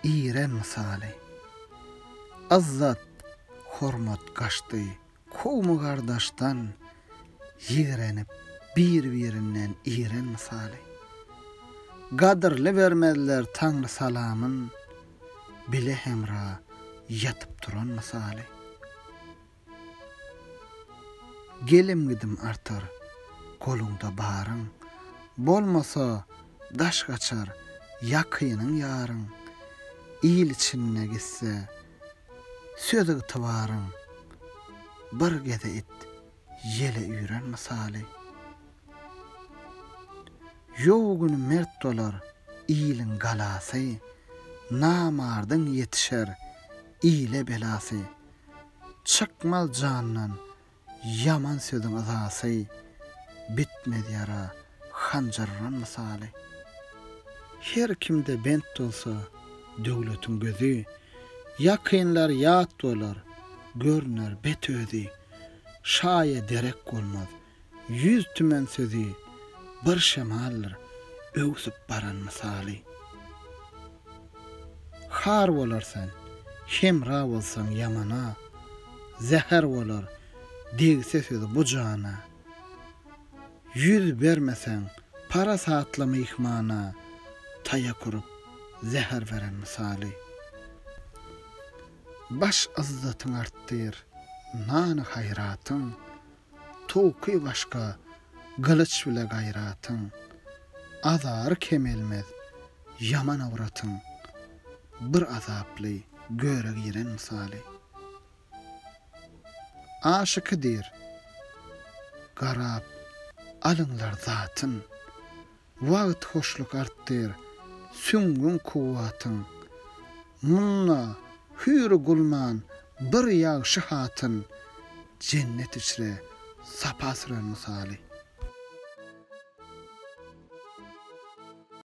iğren misali. Azzat, hormat gaşdy, kowmu gardaşdan, ýigrenip bir-birinden iğren misali. Gadyrly bermezler Taňry salamyn, bile hemra yatyp duran misali. Gelim gidim artar, kolunda baryň, bolmasa daş gaçar, ýakynyň ýaryň. İl içine gitse, sözi tıvaryň, bir gede it, yele üýren misali. Ýowguny mert dolar, iliň galasy, namardyň yetişer, ile belasy. Çykmal jandan, yaman sözüň azasy, bitmedi yara, hanjarran misali. Her kimde bent bolsa, döwletiň gözü, yakynlar ýat dolar, görner bet özü. Şaýa derek bolmaz, 100 tümen sözü, bir şemallar, öwsüp baran misali. Har bolarsan, hemra bolsaň ýamana, zäher bolar, degse sözü bu jana. Yüz bermesen, para saatlama ihmana, taya kurup, zäher veren misali. Baş azzatyň artdyr, nany hayratyň, toky başga, gylyç bile gayratyň, azar kemelmez, yaman awratyň, bir azaply, göre giren misali. Aşykydyr, garap, alyňlar zatyn, wagt hoşluk artdyr, süňgün kuwatyň, munna, hüýri gulman, bir ýagşy hatyn, cennet içre sapa süren misali.